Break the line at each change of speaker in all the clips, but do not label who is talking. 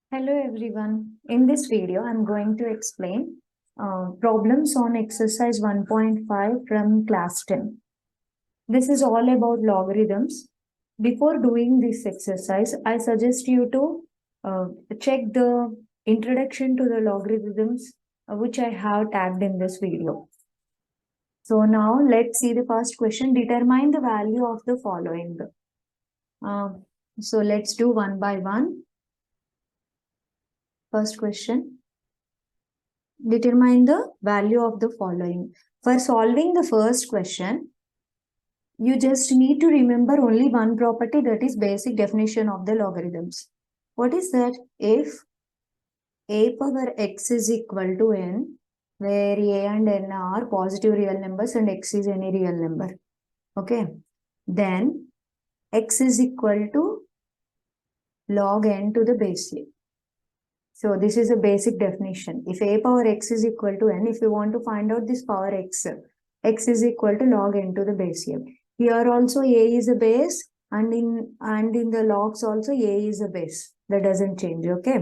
Hello everyone. In this video, I'm going to explain problems on exercise 1.5 from class 10. This is all about logarithms. Before doing this exercise, I suggest you to check the introduction to the logarithms which I have tagged in this video. So now let's see the first question. Determine the value of the following. So let's do one by one. First question. Determine the value of the following. For solving the first question, you just need to remember only one property, that is basic definition of the logarithms. What is that? If a power x is equal to n, where a and n are positive real numbers and x is any real number. Okay. Then x is equal to log n to the base a. So this is a basic definition. If a power x is equal to n, if you want to find out this power x, x is equal to log n to the base a. Here also a is a base, and in the logs also a is a base. That doesn't change. Okay.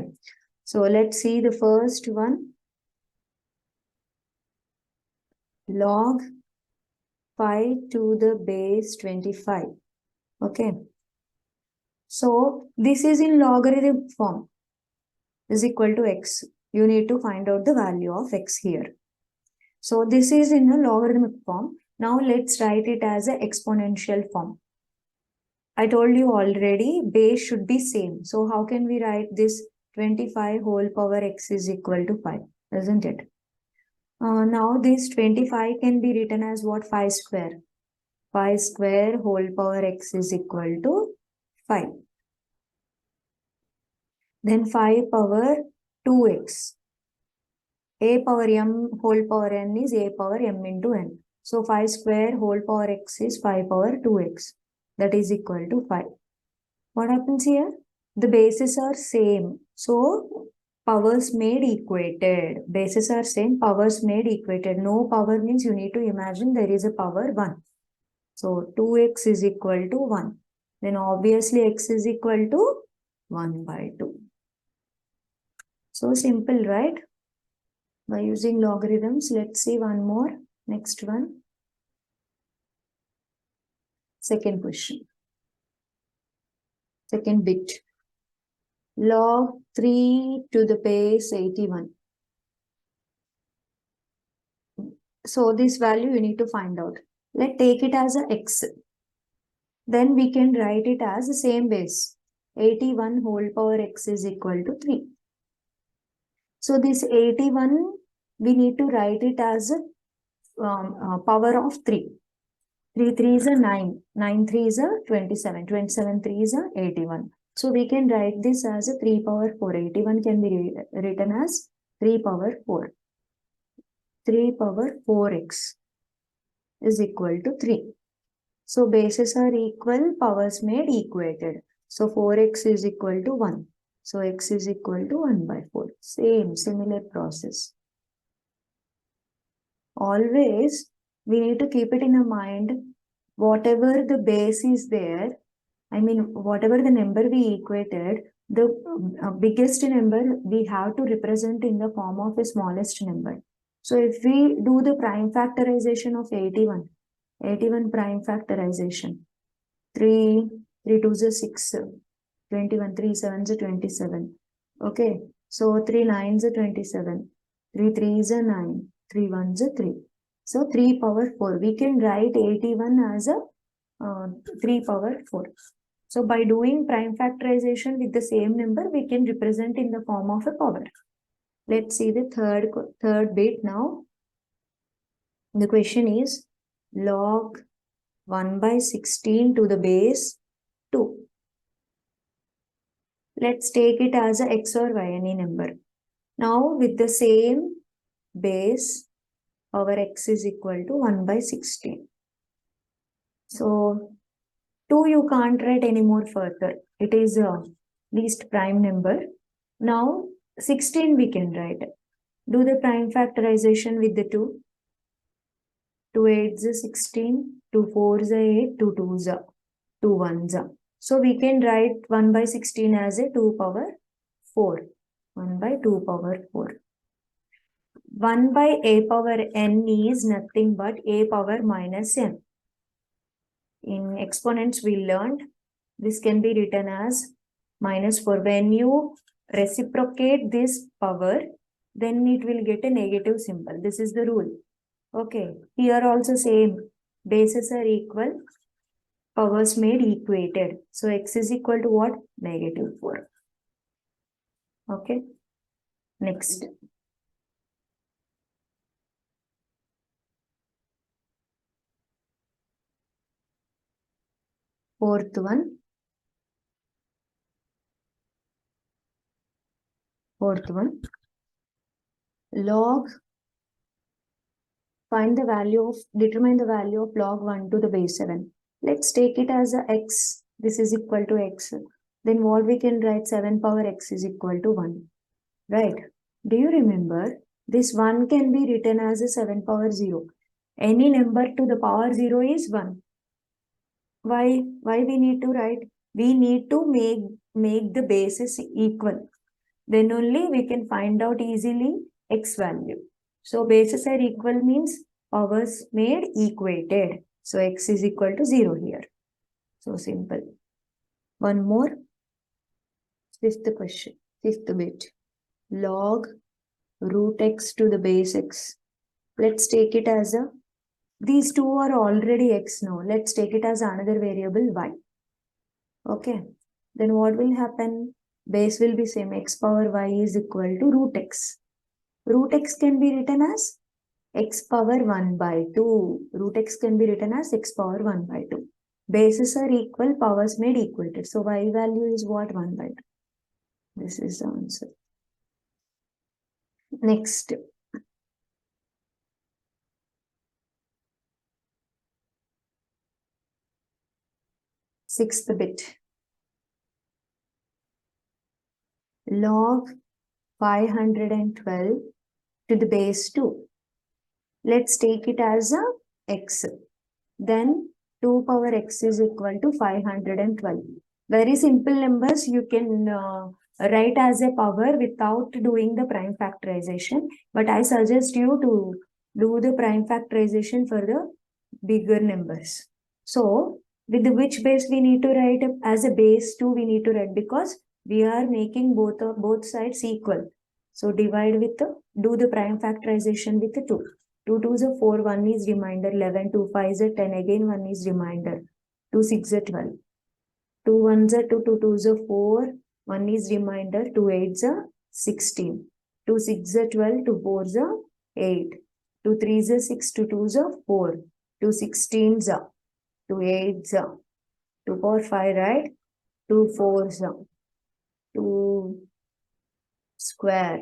So let's see the first one. Log 5 to the base 25. Okay. So this is in logarithm form, is equal to x. You need to find out the value of x here. So this is in a logarithmic form. Now let's write it as an exponential form. I told you already base should be same. So how can we write this? 25 whole power x is equal to 5, isn't it? Now this 25 can be written as what? 5 square. 5 square whole power x is equal to 5. Then 5 power 2x. A power m whole power n is a power m into n. So 5 square whole power x is 5 power 2x. That is equal to 5. What happens here? The bases are same. So powers made equated. Bases are same, powers made equated. No power means you need to imagine there is a power 1. So 2x is equal to 1. Then obviously x is equal to 1 by 2. So simple, right? By using logarithms, let's see one more. Next one. Second question. Second bit. Log 3 to the base 81. So this value you need to find out. Let's take it as a x. Then we can write it as the same base. 81 whole power x is equal to 3. So this 81, we need to write it as a power of 3. 3 3 is a 9. 9 3 is a 27. 27 3 is a 81. So we can write this as a 3 power 4. 81 can be written as 3 power 4. 3 power 4x is equal to 3. So bases are equal, powers made equated. So 4x is equal to 1. So x is equal to 1 by 4. Similar process. Always we need to keep it in our mind, whatever the base is there, I mean whatever the number we equated, the biggest number we have to represent in the form of a smallest number. So if we do the prime factorization of 81 prime factorization, 3 2s are 6, 21, 3 7s are 27. Okay, so 3 9s are 27, 3 3s are 9, 3 1s are 3. So 3 power 4. We can write 81 as a 3 power 4. So by doing prime factorization with the same number, we can represent in the form of a power. Let's see the third bit now. The question is log 1 by 16 to the base 2. Let's take it as a x or y, any number. Now with the same base, our x is equal to 1 by 16. So 2 you can't write anymore further. It is a least prime number. Now 16 we can write. Do the prime factorization with the 2. 2 8s are 16, 2 4s are 8, 2 2s are 2 1s are. So we can write 1 by 16 as a 2 power 4. 1 by 2 power 4. 1 by a power n is nothing but a power minus n. In exponents, we learned this can be written as minus 4. When you reciprocate this power, then it will get a negative symbol. This is the rule. Okay. Here also same. Bases are equal. Powers made equated. So x is equal to what? Negative 4. Okay. Next. Fourth one. Log. Determine the value of log 1 to the base 7. Let's take it as a x. This is equal to x. Then what we can write? 7 power x is equal to 1. Right. Do you remember? This 1 can be written as a 7 power 0. Any number to the power 0 is 1. Why we need to write? We need to make the bases equal. Then only we can find out easily x value. So bases are equal means powers made equated. So x is equal to 0 here. So simple. One more. Fifth question. Fifth bit. Log root x to the base x. Let's take it as a, these two are already x now. Let's take it as another variable y. Okay. Then what will happen? Base will be same. X power y is equal to root x. Root x can be written as x power 1 by 2. Root x can be written as x power 1 by 2. Bases are equal, powers made equated. So y value is what? 1 by 2. This is the answer. Next. Sixth bit. Log 512 to the base 2. Let's take it as a x. Then 2 power x is equal to 512. Very simple numbers you can write as a power without doing the prime factorization. But I suggest you to do the prime factorization for the bigger numbers. So with which base we need to write as a base 2 we need to write, because we are making both sides equal. So divide with do the prime factorization with the 2. 2 2s are 4, 1 is remainder, 11, 2 5s are 10, again 1 is remainder, 2 6 are 12, 2 1s are 2, 2 2s are 4, 1 is remainder, 2 8s are 16, 2 6 are 12, 2 4s are 8, 2 3s are 6, 2 2s are 4, 2 16s are, 2 8s are, 2 power 5, right? 2 4s are, 2 square,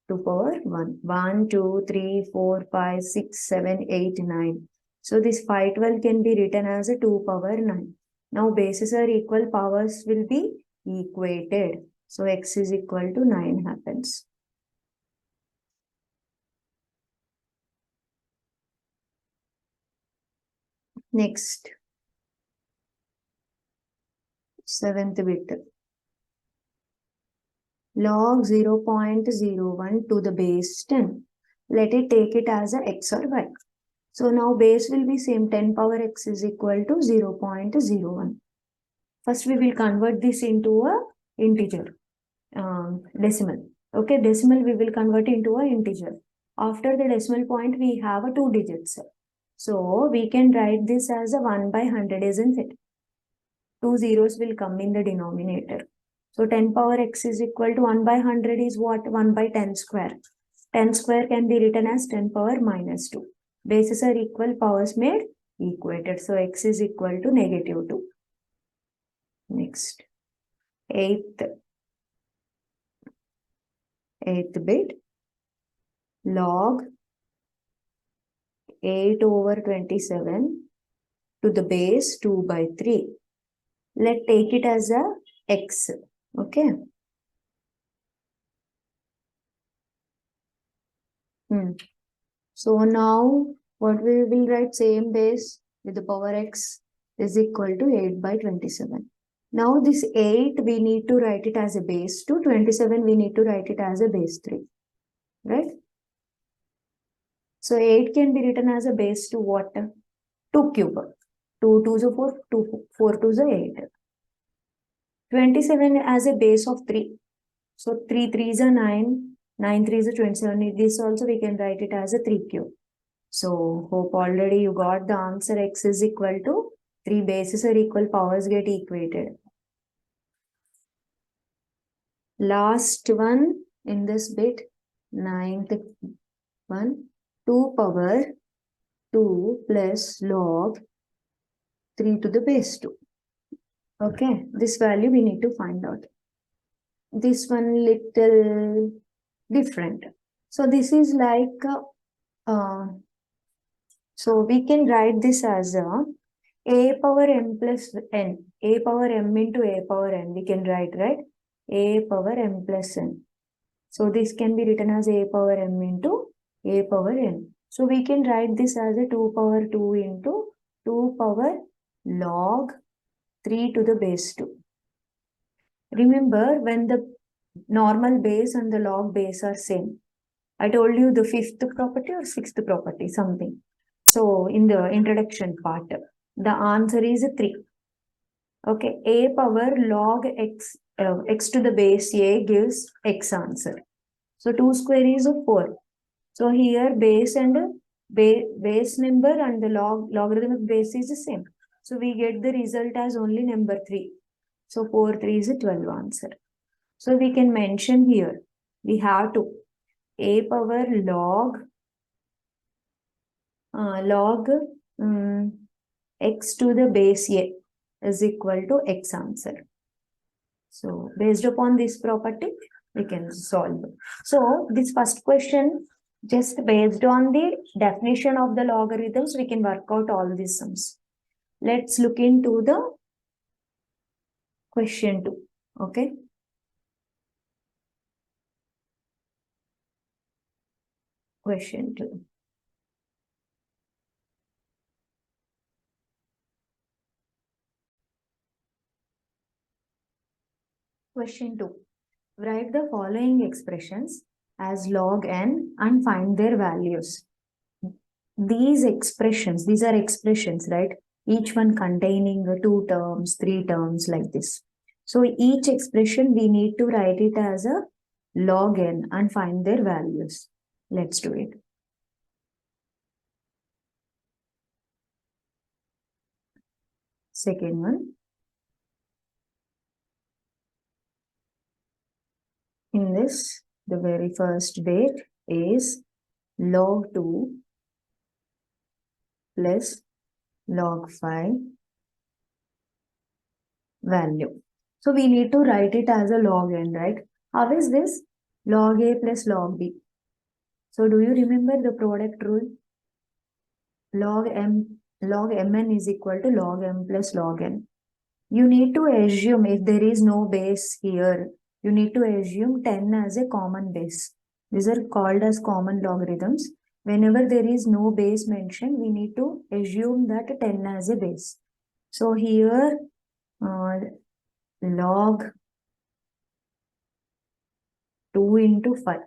2 power 1. 1, 2, 3, 4, 5, 6, 7, 8, 9. So this 512 can be written as a 2 power 9. Now bases are equal, powers will be equated. So x is equal to 9 happens. Next. 7th bit. Log 0.01 to the base 10. Let it take it as a x or y. So now base will be same, 10 power x is equal to 0.01. First we will convert this into a integer, decimal. Okay, decimal we will convert into a integer. After the decimal point we have a 2 digits. So we can write this as a 1 by 100, isn't it? 2 zeros will come in the denominator. So 10 power x is equal to 1 by 100 is what? 1 by 10 square. 10 square can be written as 10 power minus 2. Bases are equal, powers made equated. So x is equal to negative 2. Next. Eighth bit. Log 8 over 27 to the base 2 by 3. Let's take it as a x. Okay. So now what we will write, same base with the power x is equal to 8 by 27. Now this 8 we need to write it as a base 2, 27 we need to write it as a base 3, right? So 8 can be written as a base to what? 2 cube. 2 2 is 4, 2 4 2 is 8. 27 as a base of 3. So 3 3 is 9, 9 3 is 27. This also we can write it as a 3 cube. So hope already you got the answer. X is equal to 3 bases are equal, powers get equated. Last one in this bit, 9th one, 2 power 2 plus log 3 to the base 2. Okay, this value we need to find out. This one little different. So this is like, so we can write this as a power m plus n, a power m into a power n, we can write, right? A power m plus n. So this can be written as a power m into a power n. So we can write this as a 2 power 2 into 2 power log 3 to the base 2. Remember, when the normal base and the log base are same, I told you the 5th property or 6th property, something. So in the introduction part, the answer is 3. Okay, a power log x, x to the base a gives x answer. So 2 square is 4. So here base and base number and the logarithmic base is the same. So we get the result as only number 3. So 4 3 is a 12 answer. So we can mention here, we have to a power log x to the base a is equal to x answer. So based upon this property, we can solve. So this first question, just based on the definition of the logarithms, we can work out all these sums. Let's look into the question 2. Okay. Question 2. Question 2. Write the following expressions as log n and find their values. These expressions, these are expressions, right? Each one containing 2 terms, 3 terms like this. So each expression we need to write it as a log n and find their values. Let's do it. Second one. In this, the very first bit is log 2 plus log 5 value. So we need to write it as a log n, right? How is this? Log a plus log b. So do you remember the product rule? Log mn is equal to log m plus log n. You need to assume, if there is no base here, you need to assume 10 as a common base. These are called as common logarithms. Whenever there is no base mentioned, we need to assume that 10 as a base. So here, log 2 into 5,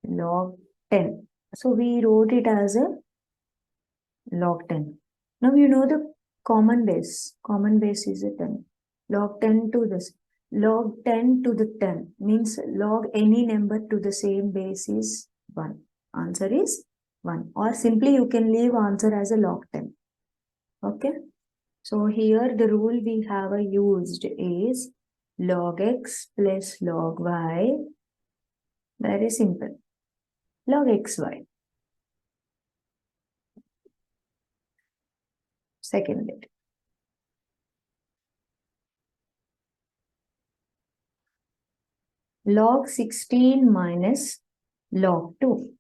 log 10. So we wrote it as a log 10. Now you know the common base. Common base is a 10. Log 10 to this. Log 10 to the 10 means log any number to the same base is 1. Answer is 1. Or simply you can leave answer as a log 10. Okay. So here the rule we have used is log x plus log y. Very simple. Log xy. Second bit. Log 16 minus log 2.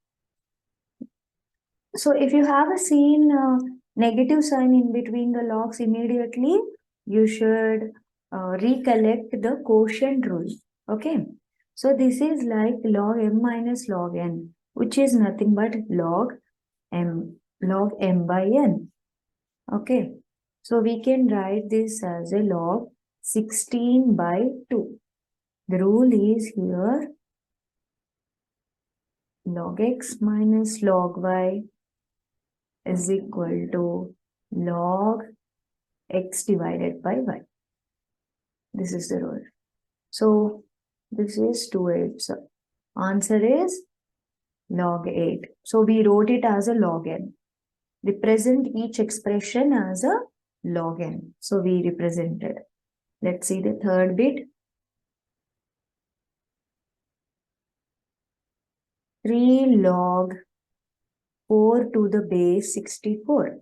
So if you have seen negative sign in between the logs immediately, you should recollect the quotient rule. Okay. So this is like log m minus log n, which is nothing but log m by n. Okay. So we can write this as a log 16 by 2. The rule is here log x minus log y is equal to log x divided by y. This is the rule. So this is 2/8. So answer is log 8. So we wrote it as a log n. Represent each expression as a log n. So we represented. Let's see the third bit. 3 log 4 to the base 64.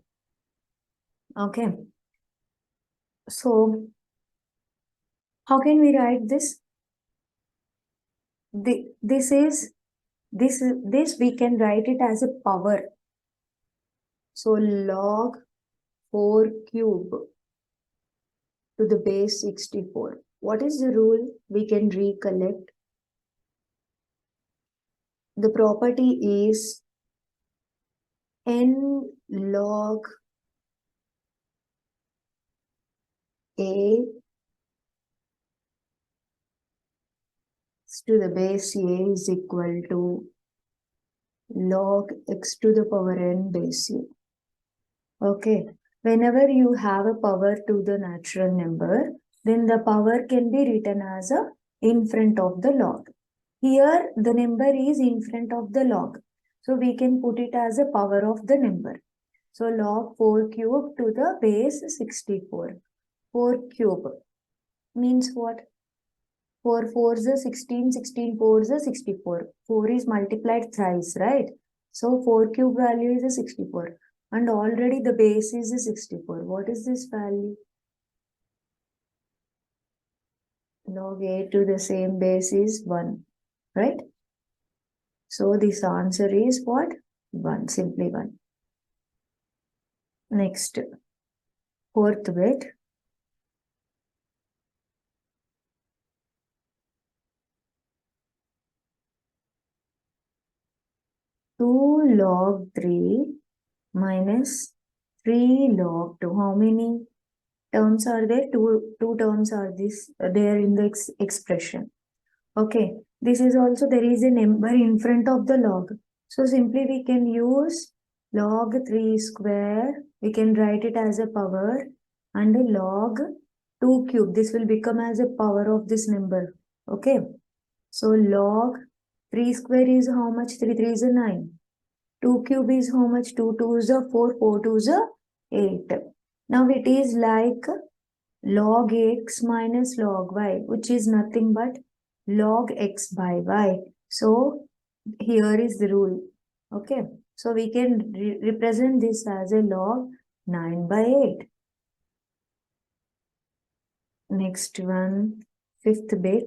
Okay. So how can we write this? This we can write it as a power. So log 4 cube to the base 64. What is the rule? We can recollect. The property is n log a to the base a is equal to log x to the power n base a. Okay. Whenever you have a power to the natural number, then the power can be written as a in front of the log. Here, the number is in front of the log. So we can put it as a power of the number. So log 4 cube to the base 64. 4 cube means what? 4 4s are 16, 16 4s are 64. 4 is multiplied thrice, right? So 4 cube value is a 64. And already the base is a 64. What is this value? Log a to the same base is 1, right? So this answer is what? 1, simply 1. Next, fourth bit. Two log 3 minus 3 log 2. How many terms are there? Two terms are there in the expression. Okay. This is also, there is a number in front of the log. So simply we can use log 3 square. We can write it as a power and a log 2 cube. This will become as a power of this number. Okay. So log 3 square is how much? 3 3 is a 9. 2 cube is how much? 2 2 is a 4, 4 2 is a 8. Now it is like log x minus log y, which is nothing but log x by y. So here is the rule. Okay. So we can represent this as a log 9 by 8. Next one, fifth bit.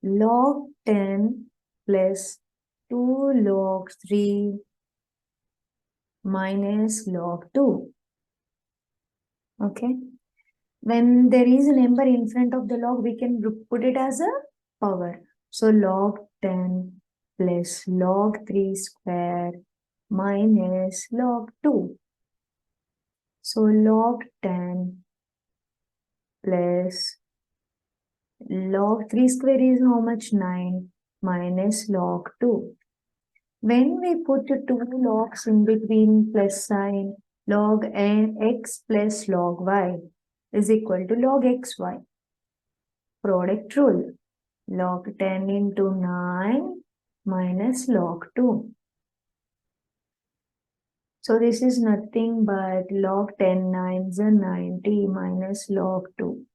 Log 10 plus 2 log 3 minus log 2. Okay. When there is a number in front of the log, we can put it as a power. So log 10 plus log 3 square minus log 2. So log 10 plus log 3 square is how much? 9 minus log 2. When we put two logs in between plus sign, log n x plus log y is equal to log xy. Product rule. Log 10 into 9 minus log 2. So this is nothing but log 10 9s are 90 minus log 2.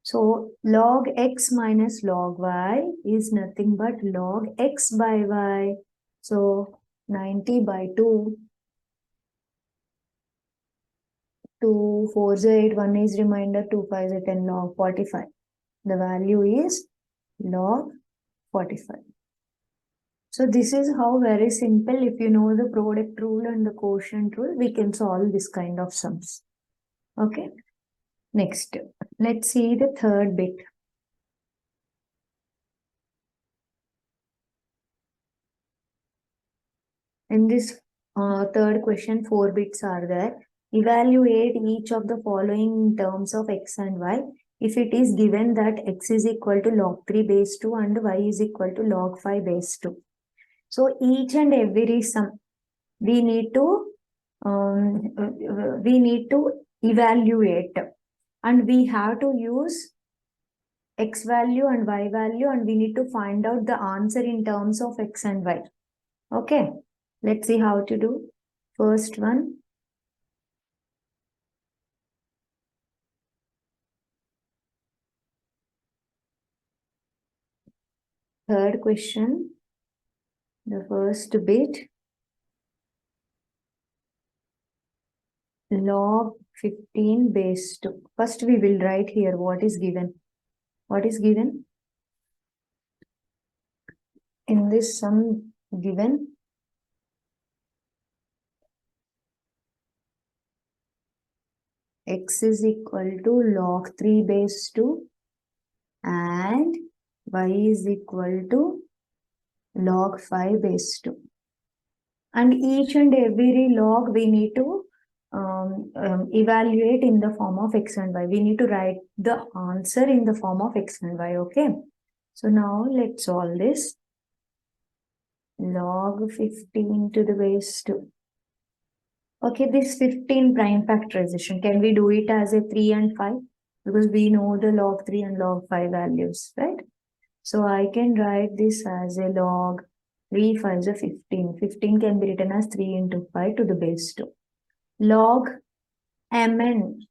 So log x minus log y is nothing but log x by y. So 90 by 2. 2 4 is 8, 1 is remainder, 2 5 is 10, log 45. The value is log 45. So this is how very simple, if you know the product rule and the quotient rule, we can solve this kind of sums. Okay. Next, let's see the third bit. In this third question, 4 bits are there. evaluate each of the following in terms of x and y if it is given that x is equal to log 3 base 2 and y is equal to log 5 base 2. So each and every sum we need to evaluate, and we have to use x value and y value, and we need to find out the answer in terms of x and y. Okay, let's see how to do. First one, third question, the first bit, log 15 base 2. First we will write here what is given. What is given? In this sum given, x is equal to log 3 base 2 and y is equal to log 5 base 2. And each and every log we need to evaluate in the form of x and y. We need to write the answer in the form of x and y. Okay. So now let's solve this. Log 15 to the base 2. Okay, this 15 prime factorization, can we do it as a 3 and 5? Because we know the log 3 and log 5 values, right? So I can write this as a log 3 5 is a 15. 15 can be written as 3 into 5 to the base 2. Log mn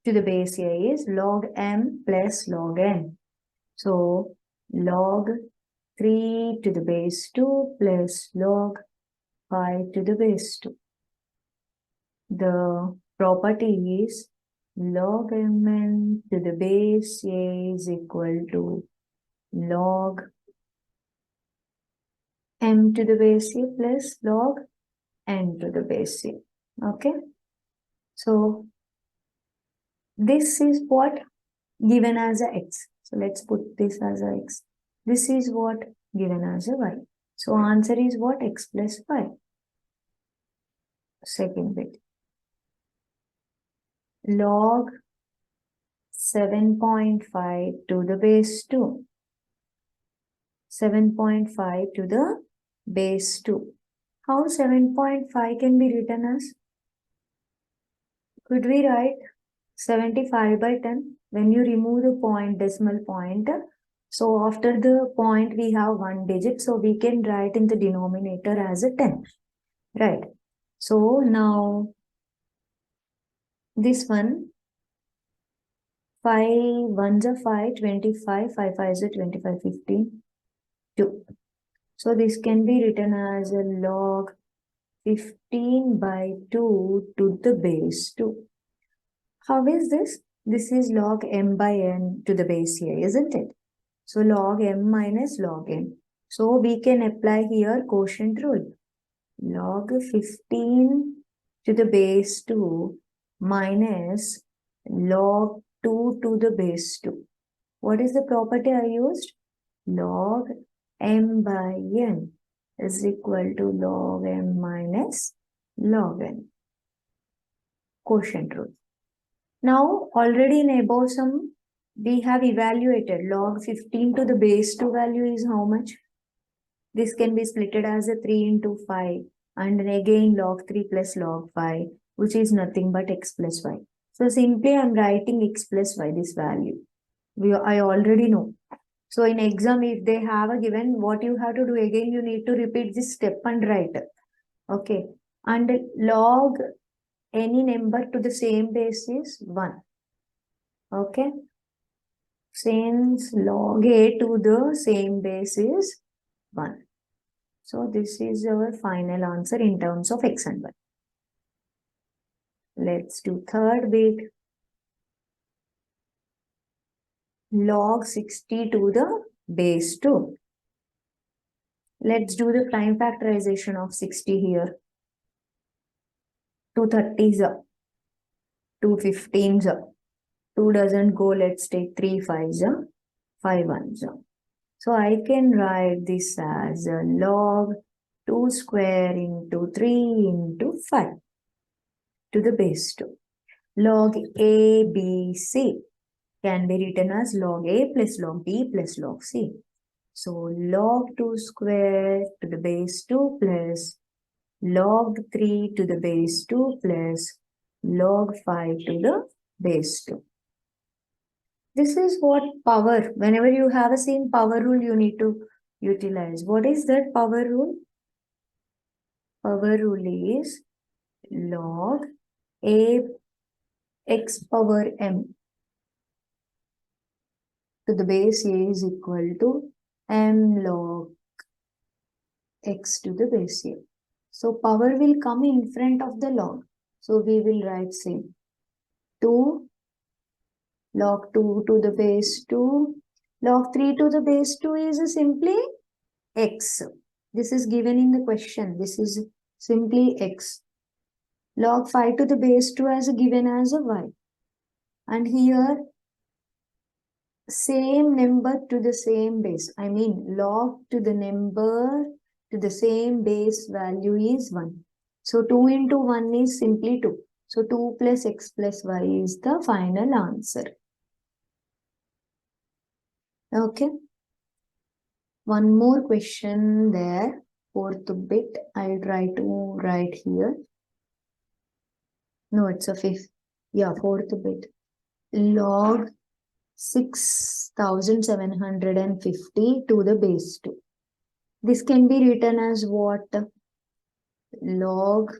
to the base here is log m plus log n. So log 3 to the base 2 plus log 5 to the base 2. The property is log mn to the base a is equal to log m to the base a plus log n to the base a. Okay. So this is what given as a x. So let's put this as a x. This is what given as a y. So answer is what? X plus y. Second bit. Log 7.5 to the base 2. 7.5 to the base 2. How 7.5 can be written as? Could we write 75 by 10? When you remove the point, decimal point, so after the point we have one digit, so we can write in the denominator as a 10, right? So now this one, 5 1s are 5, 25, 5 5s are 25, 15, 2. So this can be written as a log 15 by 2 to the base 2. How is this? This is log m by n to the base here, isn't it? So log m minus log n. So we can apply here quotient rule. Log 15 to the base 2 minus log 2 to the base 2. What is the property I used? Log m by n is equal to log m minus log n. Quotient rule. Now already in above sum we have evaluated log 15 to the base 2 value is how much? This can be splitted as a 3 into 5 and again log 3 plus log 5, which is nothing but x plus y. So simply I am writing x plus y, this value. I already know. So in exam, if they have a given, what you have to do again, you need to repeat this step and write. Okay. And log any number to the same base is 1. Okay. Since log a to the same base is 1. So this is our final answer in terms of x and y. Let's do third bit. Log 60 to the base 2. Let's do the prime factorization of 60 here. 2 30s up, 2 15s up. 2 doesn't go, let's take 3 5s up, 5 1s up. So I can write this as a log 2 square into 3 into 5. to the base 2. Log A, B, C can be written as log A plus log B plus log C. So log 2 square to the base 2 plus log 3 to the base 2 plus log 5 to the base 2. This is what power, whenever you have a same power rule, you need to utilize. What is that power rule? Power rule is log A x power m to the base A is equal to m log x to the base A. So power will come in front of the log. So we will write same. 2 log 2 to the base 2. Log 3 to the base 2 is simply x. This is given in the question. This is simply x. Log 5 to the base 2 as given as a y. And here same number to the same base. I mean log to the number to the same base value is 1. So 2 into 1 is simply 2. So 2 plus x plus y is the final answer. Okay. One more question there. Fourth bit. I'll try to write here. No, it's a fifth. Yeah, fourth bit. Log 6750 to the base 2. This can be written as what? Log,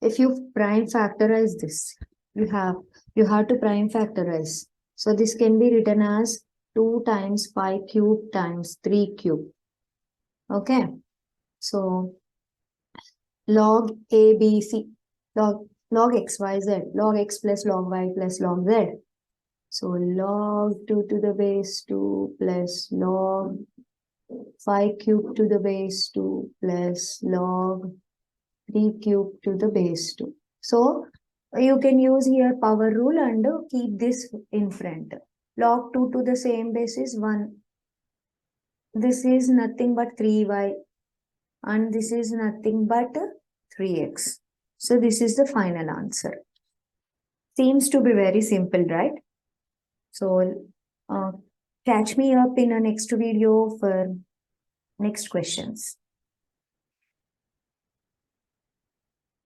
if you prime factorize this, you have to prime factorize. So this can be written as 2 times 5 cube times 3 cube. Okay. So log A, B, C, log x, y, z, log x plus log y plus log z. So log 2 to the base 2 plus log 5 cube to the base 2 plus log 3 cube to the base 2. So you can use here power rule and keep this in front. Log 2 to the same base is 1. This is nothing but 3y and this is nothing but 3x. So this is the final answer. Seems to be very simple, right? So catch me up in a next video for next questions.